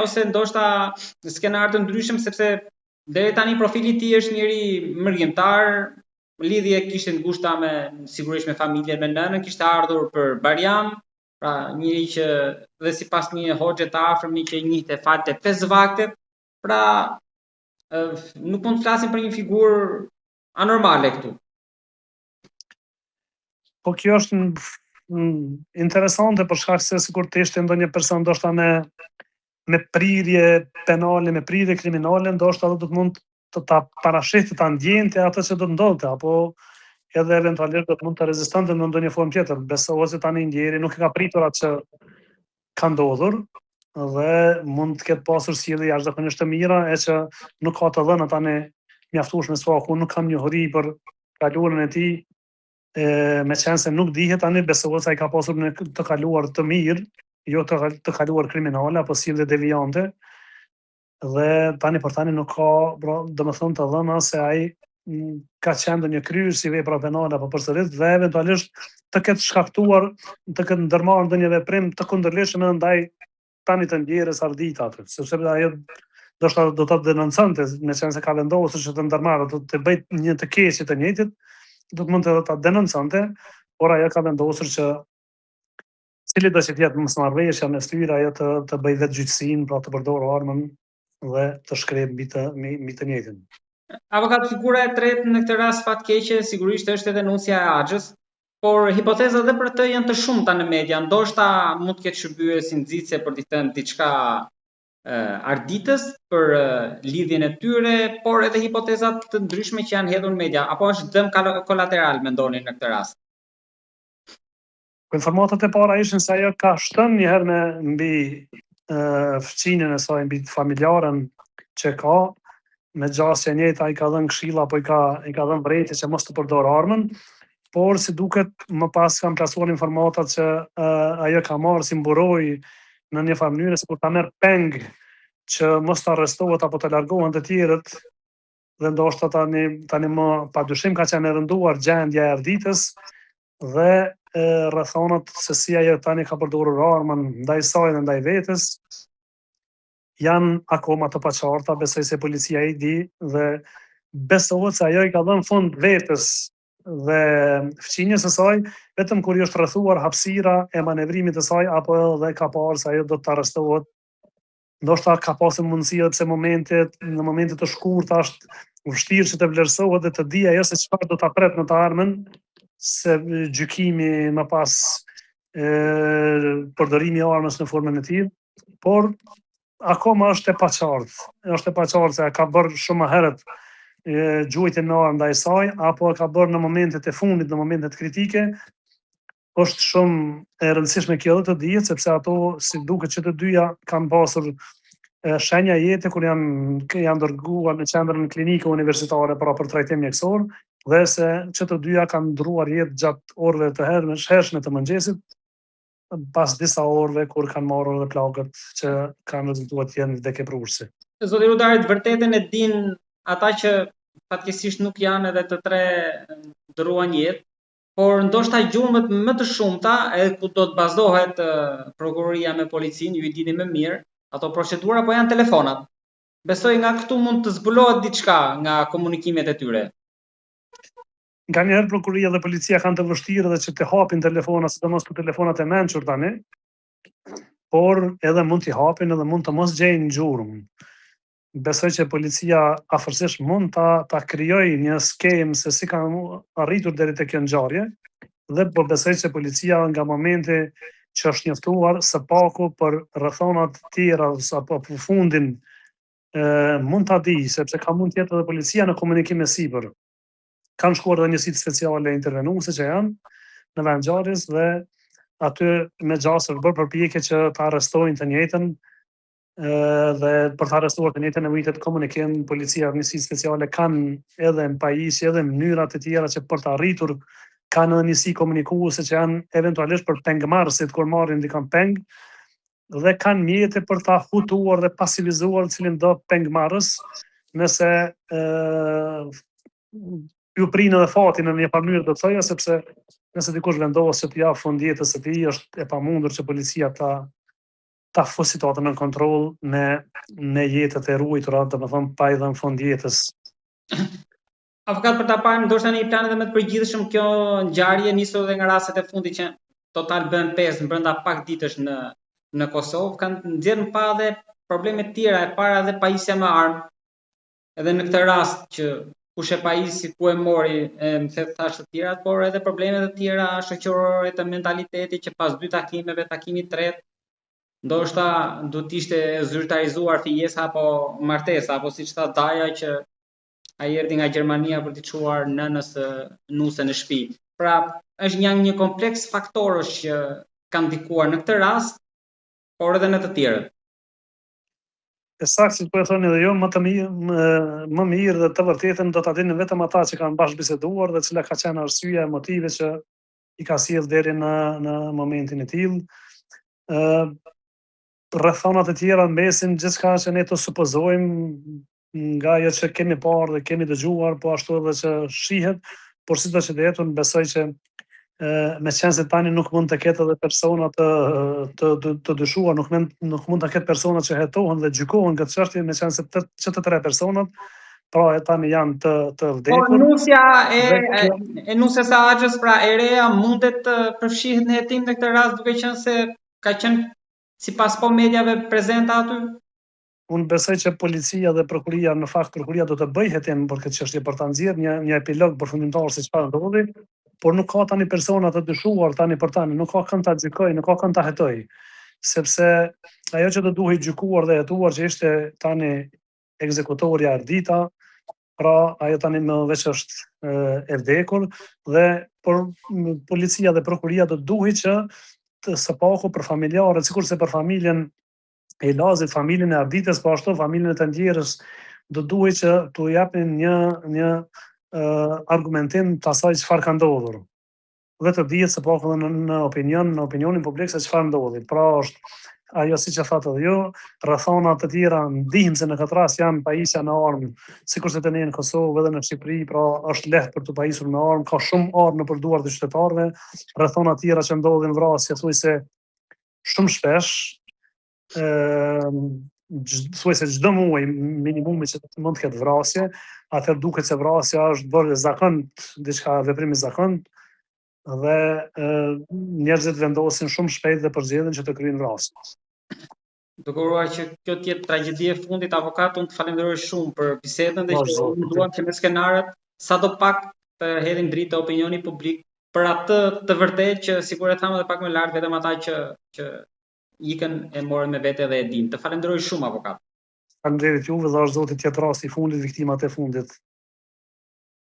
ose ndoshta skenar të ndryshëm, sepse deri tani profili i tij është njëri mërgjimtar, lidhje kishte ngushta sigurisht me familjen, me nënën, kishte ardhur për Bariam, pra njëri që dhe sipas një hoxhe të afërm që i njihte falte 5 vakte, pra nuk mund të flasim për një figurë anormale këtu. Po kjo është interesante për shkak se sikur të ishte ndonjë person ndoshta me prirje penale, me prirje kriminale, ndoshta do të mund të ta parashihte, ta ndjente atë që do të ndodhte, apo edhe eventualisht do të mund të rezistonte në ndonjë formë tjetër. Besohet se tani ndjeri nuk e ka pritur atë që ka ndodhur dhe mund të ketë pasur sjellje jashtëzakonisht të mira, e që nuk ka të dhëna tani mjaftueshme sfaku, nuk kam njohuri për kaluarën e tij. Me qenë se nuk dihet tani, besohet se ai ka pasur në të kaluar të mirë, jo të kaluar kriminale apo sjellje devijante. Dhe tani për tani nuk ka, domethënë të dhëna se ai ka qenë ndonjë kryer si vepra penale apo përsërit dhe eventualisht të ketë shkaktuar, të ketë ndërmarrë ndonjë veprim të kundërligjshëm ndaj tani të ndjerës ardita aty, sepse ajo ndoshta do ta denonconte, me qenë se ka vendosur që të ndërmarrë, do të bëjë një të keqe të njëjtit, do të mund të ta denonconte, por ajo ka vendosur që cili do të jetë mosmarrveshja mes tyre, ajo të bëjë vetë gjyqësinë, pra të përdorë armën dhe të shkrep mbi të njëjtin. Avokat, figura e tretë në këtë rast fatkeqe sigurisht është edhe nusja e Axhës, por hipotezat edhe për të janë të shumta në media. Ndoshta mund të ketë shërbyer si nxitse për të thënë diçka arditës për lidhjen e tyre, por edhe hipotezat të ndryshme që janë hedhur në media, apo është dëm kolateral, mendoni në këtë rast? Informatat e para ishin se ajo ka shtënë një herë mbi fëmijën e saj, mbi familjarën që ka, me gjasje njëjtë ai ka dhënë këshilla apo i ka dhënë vrejtje që mos të përdor armën, por si duket më pas kanë plasuar informatat që ajo ka marrë si mburoj në një farë mënyrë, sikur ta merr peng që mos të arrestohet apo të largohen të tjerët, dhe ndoshta tani më padyshim ka qenë e rënduar gjendja e arditës dhe rrethonat se si ajo tani ka përdorur armën ndaj saj dhe ndaj vetes janë akoma të paqarta. Besoj se policia i di dhe besohet se ajo i ka dhënë fund vetes dhe fëmijës së saj vetëm kur i është rrethuar hapësira e manevrimit të saj, apo edhe ka parë se ajo do të arrestohet. Ndoshta ka pasur mundësi edhe pse në momente të shkurta është vështirë që të vlerësohet dhe të di ajo se çfarë do ta pret në të ardhmen, se gjykimi më pas përdorimi i armës në formën e tillë, por akoma është e paqartë. Është e paqartë se ka bërë shumë më herët gjujtjen në armë ndaj saj, apo e ka bërë në momentet e fundit, në momentet kritike. Është shumë e rëndësishme kjo të dihet, sepse ato si duket që të dyja kanë pasur shenja jete kur janë dërguar në qendrën klinike universitare për trajtim mjekësor, dhe se që të dyja kanë ndruar jetë gjatë orëve të hershme të mëngjesit, pas disa orëve kur kanë marrur edhe plagët që kanë rezultuar të jenë vdekje prurëse. Zoti Rudarit, vërtetën e din ata që fatkeqësisht nuk janë edhe të tre ndruan jetë, por ndoshta gjurmët më të shumta, edhe ku do të bazohet prokuroria me policinë, ju i dini më mirë, ato procedura, po janë telefonat. Besoj nga këtu mund të zbulohet diçka nga komunikimet e tyre. Nganjëherë prokuroria dhe policia kanë të vështirë edhe që të hapin telefonat, sidomos të telefonat e mençur tani, por edhe mund t'i hapin edhe mund të mos gjejnë gjurmë. Besoj që policia afërsisht mund ta krijojë një skemë se si kanë arritur deri te kjo ngjarje, dhe po besoj se policia nga momenti që është njoftuar së paku për rrethonat të tjera apo përfundin mund ta di, sepse ka mund të jetë edhe policia në komunikim me sipër. Kanë shkuar edhe njësitë speciale intervenuese që janë në vend ngjarjes dhe aty me gjasër bërë përpjekje që ta arrestojnë të njëjtën, dhe për të arrestuar të njëjtën nevojitet komunikim, policia dhe njësitë speciale kanë edhe në pajisje edhe mënyrat e tjera që për të arritur kanë edhe njësi komunikuese që janë eventualisht për pengmarrësit kur marrin dikon peng, dhe kanë mjete për ta hutuar dhe pasivizuar cilin do pengmarrës, nëse ju prinë edhe fati në një mënyrë do të thoja, sepse nëse dikush vendos që t'jap fund jetës së tij, është e pamundur që policia ta ta fus situatën në kontroll me jetët e ruajtura, domethënë pa i dhënë fund jetës. Avokat, për ta parë ndoshta në një plan edhe më të përgjithshëm, kjo ngjarje nisur edhe nga rastet e fundit që total bën 5 në brenda pak ditësh në Kosovë, kanë nxjerrë në pa edhe probleme të tjera, e para edhe pajisja me armë. Edhe në këtë rast që kush e pajisi, ku e mori, më the thash të tjerat, por edhe probleme të tjera shoqërore të mentalitetit që pas 2 takimeve, takimi i tretë, ndoshta duhet ishte zyrtarizuar fijesa apo martesa, apo siç tha Daja që ai erdhi nga Gjermania për t'i çuar nënës nuse në shtëpi. Pra, është një kompleks faktorësh që kanë ndikuar në këtë rast, por edhe në të tjerët. E saktë, si po e thoni edhe jo, më mirë dhe të vërtetën do ta dinë vetëm ata që kanë bashkëbiseduar dhe cila ka qenë arsyeja e motive që i ka sjell deri në momentin e tillë. Rrethonat e tjera mbesin gjithçka që ne të supozojmë nga ajo që kemi parë dhe kemi dëgjuar, po ashtu edhe që shihet, por sido që të jetën, besoj që me qenë se tani nuk mund të ketë edhe persona të dyshuar, nuk mund të ketë persona që hetohen dhe gjykohen këtë çështje, me qenë se që të 3 personat, pra e tani janë të vdekur. Po nusja e nusës së Axhës, pra e reja, mundet të përfshihet në hetim në këtë rast, duke qenë se ka qenë sipas po mediave prezente aty? Unë besoj që policia dhe prokuria, në fakt prokuria do të bëjë hetim për këtë çështje për ta nxjerrë një epilog përfundimtar se çfarë ndodhi, por nuk ka tani persona të dyshuar tani për tani, nuk ka kënd ta gjykoj, nuk ka kënd ta hetoj, sepse ajo që do duhej gjykuar dhe hetuar që ishte tani ekzekutorja Erdita, pra ajo tani më veç është e vdekur dhe por policia dhe prokuria do duhej që së paku për familjarët, sikurse për familjen e Lazit, familjen e Arditës, po ashtu familjen e të tjerës, do duhej që t'u japin një argumentim të asaj çfarë ka ndodhur. Dhe të dihet së paku edhe në opinionin publik se çfarë ndodhi. Pra është ajo siç e thatë edhe ju, rrethona të tjera ndihmëse në këtë rast janë pajisja me armë, sikurse të ne në Kosovë edhe në Shqipëri, pra është lehtë për të pajisur me armë, ka shumë armë nëpër duart e qytetarëve, rrethona të tjera që ndodhin vrasje, thuajse shumë shpesh, thuajse çdo muaj minimumi që mund të ketë vrasje, atëherë duket se vrasja është bërë zakont, diçka veprim i zakont, dhe njerëzit vendosin shumë shpejt dhe përgjigjen që të kryejnë vrasje. Duke uruar që kjo të jetë tragjedi e fundit, avokat, unë të falenderoj shumë për bisedën dhe që duam që me skenarët sadopak të hedhin dritë të opinioni publik për atë të vërtet që sikur e thamë edhe pak më lart, vetëm ata që ikën e morën me vete dhe e dinë. Të falenderoj shumë, avokat. Faleminderit juve dhe është zoti të jetë rasti i fundit, viktimat e fundit.